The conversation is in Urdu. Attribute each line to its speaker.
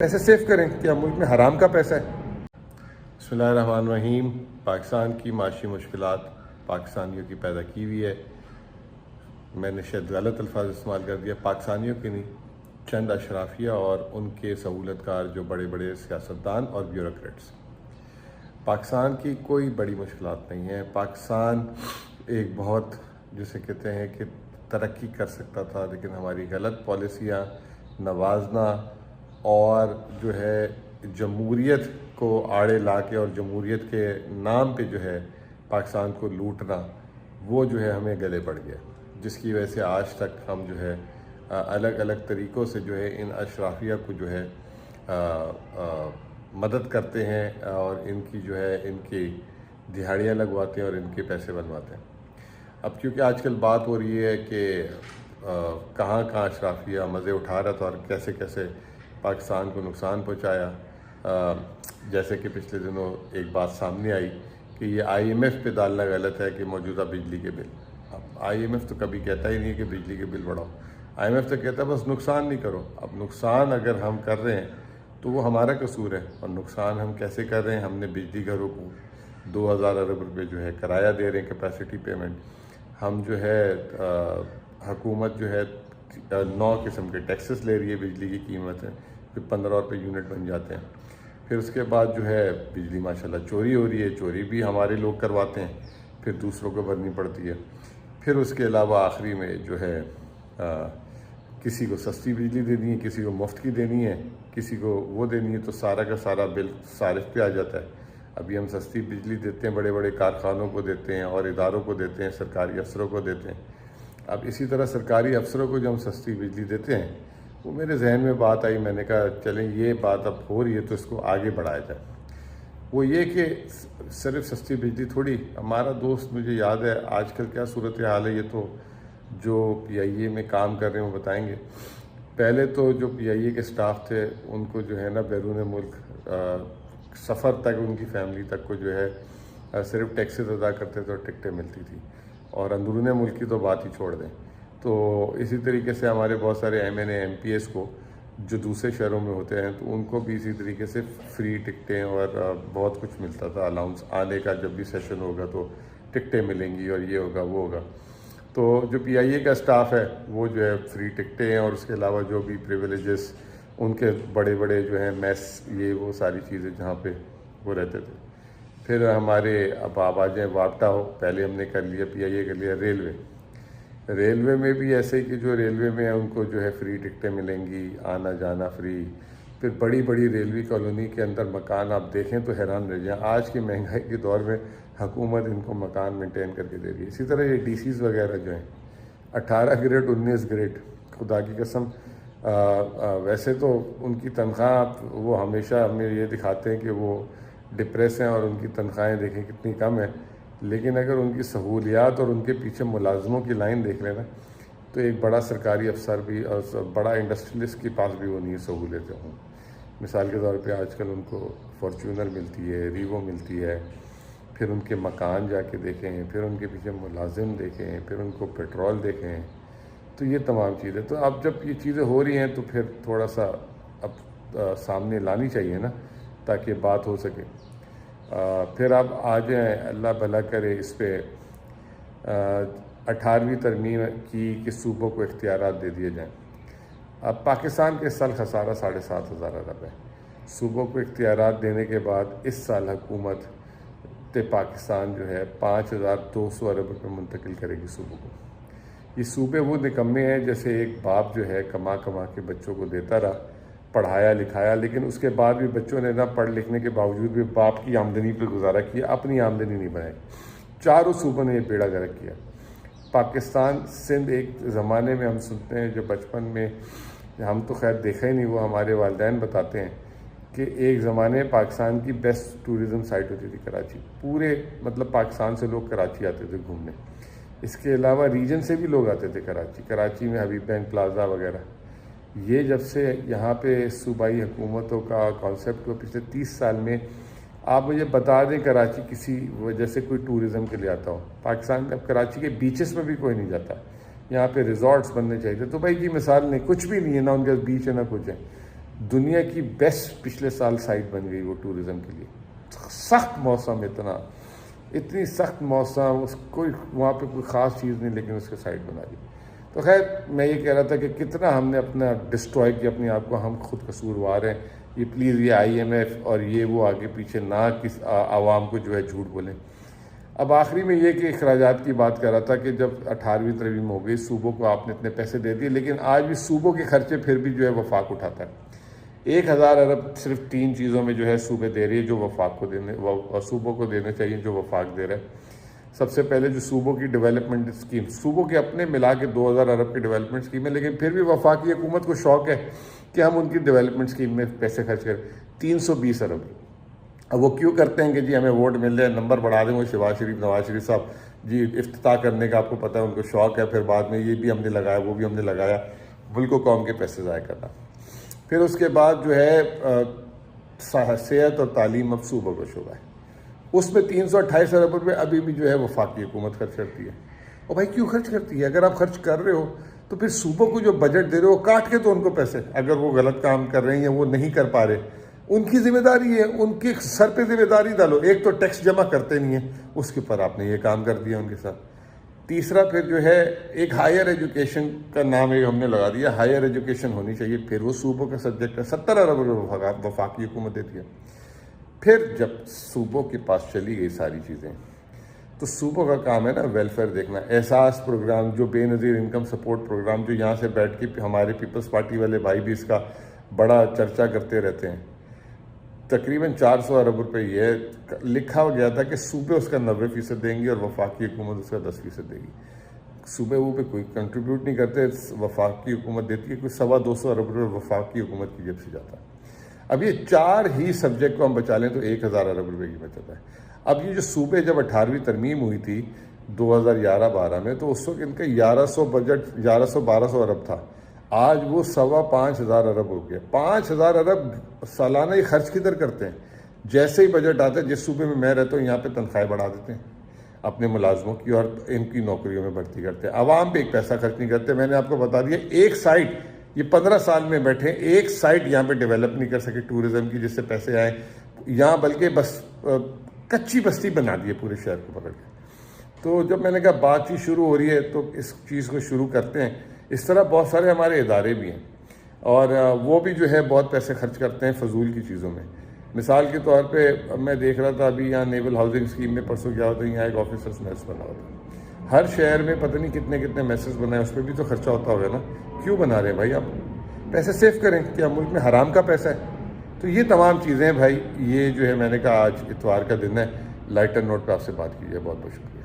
Speaker 1: پیسے سیو کریں کیا ملک میں حرام کا پیسہ ہے؟ بسم اللہ الرحمن الرحیم۔ پاکستان کی معاشی مشکلات پاکستانیوں کی پیدا کی ہوئی ہے۔ میں نے شاید غلط الفاظ استعمال کر دیا، پاکستانیوں کی نہیں، چند اشرافیہ اور ان کے سہولت کار جو بڑے بڑے سیاستدان اور بیوروکریٹس۔ پاکستان کی کوئی بڑی مشکلات نہیں ہے۔ پاکستان ایک بہت جسے کہتے ہیں کہ ترقی کر سکتا تھا، لیکن ہماری غلط پالیسیاں، نوازنا اور جو ہے جمہوریت کو آڑے لا کے اور جمہوریت کے نام پہ جو ہے پاکستان کو لوٹنا، وہ جو ہے ہمیں گلے پڑ گیا، جس کی وجہ سے آج تک ہم جو ہے الگ الگ طریقوں سے جو ہے ان اشرافیہ کو جو ہے مدد کرتے ہیں اور ان کی جو ہے ان کی دہاڑیاں لگواتے ہیں اور ان کے پیسے بنواتے ہیں۔ اب کیونکہ آج کل بات ہو رہی ہے کہ کہاں کہاں اشرافیہ مزے اٹھا رہا تھا اور کیسے کیسے پاکستان کو نقصان پہنچایا، جیسے کہ پچھلے دنوں ایک بات سامنے آئی کہ یہ آئی ایم ایف پہ ڈالنا غلط ہے کہ موجودہ بجلی کے بل۔ اب آئی ایم ایف تو کبھی کہتا ہی نہیں کہ بجلی کے بل بڑھاؤ، آئی ایم ایف تو کہتا ہے بس نقصان نہیں کرو۔ اب نقصان اگر ہم کر رہے ہیں تو وہ ہمارا قصور ہے، اور نقصان ہم کیسے کر رہے ہیں؟ ہم نے بجلی گھروں کو 2000 ارب روپے جو ہے کرایہ دے رہے ہیں، کیپیسٹی پیمنٹ۔ ہم جو ہے حکومت جو ہے 9 قسم کے ٹیکسز لے رہی ہے بجلی کی قیمت ہے، پھر 15 روپے یونٹ بن جاتے ہیں۔ پھر اس کے بعد جو ہے بجلی ماشاءاللہ چوری ہو رہی ہے، چوری بھی ہمارے لوگ کرواتے ہیں، پھر دوسروں کو بھرنی پڑتی ہے۔ پھر اس کے علاوہ آخری میں جو ہے کسی کو سستی بجلی دینی ہے، کسی کو مفت کی دینی ہے، کسی کو وہ دینی ہے، تو سارا کا سارا بل صارف پہ آ جاتا ہے۔ ابھی ہم سستی بجلی دیتے ہیں، بڑے بڑے کارخانوں کو دیتے ہیں اور اداروں کو دیتے ہیں، سرکاری افسروں کو دیتے ہیں۔ اب اسی طرح سرکاری افسروں کو جو ہم سستی بجلی دیتے ہیں، وہ میرے ذہن میں بات آئی، میں نے کہا چلیں یہ بات اب ہو رہی ہے تو اس کو آگے بڑھایا جائے۔ وہ یہ کہ صرف سستی بجلی تھوڑی، ہمارا دوست مجھے یاد ہے آج کل کیا صورتحال ہے، یہ تو جو پی آئی اے میں کام کر رہے ہیں وہ بتائیں گے۔ پہلے تو جو پی آئی اے کے سٹاف تھے ان کو جو ہے نا بیرون ملک سفر تک ان کی فیملی تک کو جو ہے صرف ٹیکسز ادا کرتے تھے اور ٹکٹیں ملتی تھی، اور اندرون ملک کی تو بات ہی چھوڑ دیں۔ تو اسی طریقے سے ہمارے بہت سارے M N A M P S کو جو دوسرے شہروں میں ہوتے ہیں تو ان کو بھی اسی طریقے سے فری ٹکٹیں اور بہت کچھ ملتا تھا، الاؤنس آنے کا، جب بھی سیشن ہوگا تو ٹکٹیں ملیں گی اور یہ ہوگا وہ ہوگا۔ تو جو پی آئی اے کا سٹاف ہے وہ جو ہے فری ٹکٹیں اور اس کے علاوہ جو بھی پریویلیجز ان کے بڑے بڑے جو ہیں میس، یہ وہ ساری چیزیں جہاں پہ وہ رہتے تھے۔ پھر ہمارے اب آپ آ جائیں واپٹا ہو، پہلے ہم نے کر لیا پی آئی اے کر لیا ریلوے میں بھی ایسے ہی کہ جو ریلوے میں ان کو جو ہے فری ٹکٹیں ملیں گی، آنا جانا فری۔ پھر بڑی بڑی ریلوے کالونی کے اندر مکان آپ دیکھیں تو حیران رہ جائیں، آج کی مہنگائی کے دور میں حکومت ان کو مکان مینٹین کر کے دے رہی ہے۔ اسی طرح یہ ڈی سیز وغیرہ جو ہیں 18 گریڈ 19 گریڈ، خدا کی قسم ویسے تو ان کی تنخواہ وہ ہمیشہ ہمیں یہ دکھاتے ہیں کہ وہ ڈپریس ہیں اور ان کی تنخواہیں دیکھیں کتنی کم ہیں، لیکن اگر ان کی سہولیات اور ان کے پیچھے ملازموں کی لائن دیکھ لینا تو ایک بڑا سرکاری افسر بھی اور بڑا انڈسٹریلسٹ کے پاس بھی وہ نہیں سہولتیں ہوں۔ مثال کے طور پہ آج کل ان کو فارچونر ملتی ہے، ریوو ملتی ہے، پھر ان کے مکان جا کے دیکھیں، پھر ان کے پیچھے ملازم دیکھیں، پھر ان کو پیٹرول دیکھیں، تو یہ تمام چیزیں۔ تو اب جب یہ چیزیں ہو رہی ہیں تو پھر تھوڑا سا اب سامنے لانی چاہیے نا، تاکہ بات ہو سکے۔ پھر اب آ جائیں، اللہ بھلا کرے، اس پہ 18ویں ترمیم کی کہ صوبوں کو اختیارات دے دیے جائیں۔ اب پاکستان کے سال خسارہ 7,500 ارب ہے۔ صوبوں کو اختیارات دینے کے بعد اس سال حکومت پاکستان جو ہے 5,200 ارب روپے منتقل کرے گی صوبوں کو۔ یہ صوبے وہ نکمے ہیں جیسے ایک باپ جو ہے کما کے بچوں کو دیتا رہا، پڑھایا لکھایا، لیکن اس کے بعد بھی بچوں نے نہ پڑھ لکھنے کے باوجود بھی باپ کی آمدنی پہ گزارا کیا، اپنی آمدنی نہیں بنائی۔ چاروں صوبوں نے یہ بیڑا گرک کیا۔ پاکستان سندھ ایک زمانے میں ہم سنتے ہیں، جو بچپن میں ہم تو خیر دیکھا ہی نہیں، وہ ہمارے والدین بتاتے ہیں کہ ایک زمانے پاکستان کی بیسٹ ٹورزم سائٹ ہوتی تھی کراچی، پورے مطلب پاکستان سے لوگ کراچی آتے تھے گھومنے۔ اس کے علاوہ ریجن سے بھی لوگ آتے تھے کراچی میں حبیب بینک پلازا وغیرہ۔ یہ جب سے یہاں پہ صوبائی حکومتوں کا کانسیپٹ ہوا پچھلے 30 سال میں، آپ مجھے بتا دیں کراچی کسی وجہ سے کوئی ٹورزم کے لیے آتا ہو؟ پاکستان میں اب کراچی کے بیچز میں بھی کوئی نہیں جاتا، یہاں پہ ریزورٹس بننے چاہیے۔ تو بھائی کی مثال نہیں، کچھ بھی نہیں ہے، نہ ان کے بیچ ہے نہ کچھ ہے۔ دنیا کی بیسٹ پچھلے سال سائٹ بن گئی وہ ٹورزم کے لیے. سخت موسم, اتنی سخت موسم, کوئی وہاں پہ کوئی خاص چیز نہیں, لیکن اس کے سائٹ بنا دی. تو خیر میں یہ کہہ رہا تھا کہ کتنا ہم نے اپنا ڈسٹروائے کیا اپنے آپ کو, ہم خود قصوروار ہیں. یہ پلیز یہ IMF اور یہ وہ آگے پیچھے نہ کس عوام کو جو ہے جھوٹ بولیں. اب آخری میں یہ کہ اخراجات کی بات کر رہا تھا کہ جب 18ویں ترمیم ہو گئی, صوبوں کو آپ نے اتنے پیسے دے دیے, لیکن آج بھی صوبوں کے خرچے پھر بھی جو ہے وفاق اٹھاتا ہے. 1000 ارب صرف 3 چیزوں میں جو ہے صوبے دے رہی ہے جو وفاق کو صوبوں کو دینے چاہیے جو وفاق دے رہا ہے. سب سے پہلے جو صوبوں کی ڈیولپمنٹ اسکیم, صوبوں کے اپنے ملا کے 2000 ارب کی ڈیولپمنٹ اسکیم ہے, لیکن پھر بھی وفاقی حکومت کو شوق ہے کہ ہم ان کی ڈیولپمنٹ اسکیم میں پیسے خرچ کریں. 320 ارب. اب وہ کیوں کرتے ہیں کہ جی ہمیں ووٹ مل جائے, نمبر بڑھا دیں. وہ شہباز شریف, نواز شریف صاحب جی افتتاح کرنے کا آپ کو پتہ ہے ان کو شوق ہے, پھر بعد میں یہ بھی ہم نے لگایا وہ بھی ہم نے لگایا, ملک و قوم کے پیسے ضائع کرنا. پھر اس کے بعد جو ہے صحت اور تعلیم اب صوبوں کا شعبہ ہے, اس میں 328 ارب روپے ابھی بھی جو ہے وفاقی حکومت خرچ کرتی ہے. اور بھائی کیوں خرچ کرتی ہے؟ اگر آپ خرچ کر رہے ہو تو پھر صوبوں کو جو بجٹ دے رہے ہو کاٹ کے تو ان کو پیسے, اگر وہ غلط کام کر رہے ہیں یا وہ نہیں کر پا رہے, ان کی ذمہ داری ہے, ان کے سر پہ ذمہ داری ڈالو. ایک تو ٹیکس جمع کرتے نہیں ہیں, اس کے اوپر آپ نے یہ کام کر دیا ان کے ساتھ. تیسرا پھر جو ہے ایک ہائر ایجوکیشن کا نام ایک ہم نے لگا دیا, ہائر ایجوکیشن ہونی چاہیے, پھر وہ صوبوں کا سبجیکٹ ہے. 70 ارب روپے وفاقی حکومت دیتی ہے. پھر جب صوبوں کے پاس چلی گئی ساری چیزیں تو صوبوں کا کام ہے نا ویلفیئر دیکھنا. احساس پروگرام جو بے نظیر انکم سپورٹ پروگرام, جو یہاں سے بیٹھ کے ہمارے پیپلز پارٹی والے بھائی بھی اس کا بڑا چرچا کرتے رہتے ہیں. تقریباً 400 ارب روپے یہ لکھا ہو گیا تھا کہ صوبے اس کا 90% دیں گے اور وفاقی حکومت اس کا 10% دے گی. صوبے وہ پہ کوئی کنٹریبیوٹ نہیں کرتے, وفاقی حکومت دیتی ہے. کوئی 225 ارب روپے وفاقی حکومت کی جیب سے جاتا ہے. اب یہ 4 ہی سبجیکٹ کو ہم بچا لیں تو 1000 ارب روپے کی بچت ہے. اب یہ جو صوبے جب 18ویں ترمیم ہوئی تھی 2011-12 میں, تو اس وقت ان کا 1100 بجٹ 1200 ارب تھا. آج وہ 5,500 ارب ہو گیا. 5000 ارب سالانہ ہی خرچ کدھر کرتے ہیں؟ جیسے ہی بجٹ آتا ہے, جس صوبے میں میں رہتا ہوں یہاں پہ تنخواہیں بڑھا دیتے ہیں اپنے ملازموں کی اور ان کی نوکریوں میں بھرتی کرتے ہیں. عوام پہ ایک پیسہ خرچ نہیں کرتے. میں نے آپ کو بتا دیا, ایک سائٹ یہ 15 سال میں بیٹھے, ایک سائٹ یہاں پہ ڈیولپ نہیں کر سکے ٹورزم کی, جس سے پیسے آئیں یہاں, بلکہ بس کچی بستی بنا دی ہے پورے شہر کو پکڑ کے. تو جب میں نے کہا بات چیت شروع ہو رہی ہے تو اس چیز کو شروع کرتے ہیں. اس طرح بہت سارے ہمارے ادارے بھی ہیں اور وہ بھی جو ہے بہت پیسے خرچ کرتے ہیں فضول کی چیزوں میں. مثال کے طور پہ میں دیکھ رہا تھا ابھی یہاں نیول ہاؤسنگ اسکیم میں پرسوں کیا ہوتا ہے, یہاں ایک آفیسرس میس بنا ہوتا ہے. ہر شہر میں پتہ نہیں کتنے میسز بنائے, اس پہ بھی تو خرچہ ہوتا ہوگا نا. کیوں بنا رہے ہیں بھائی؟ آپ پیسے سیو کریں. کیا ملک میں حرام کا پیسہ ہے؟ تو یہ تمام چیزیں بھائی, یہ جو ہے میں نے کہا آج اتوار کا دن ہے, لائٹر نوٹ پہ آپ سے بات کی ہے. بہت بہت شکریہ.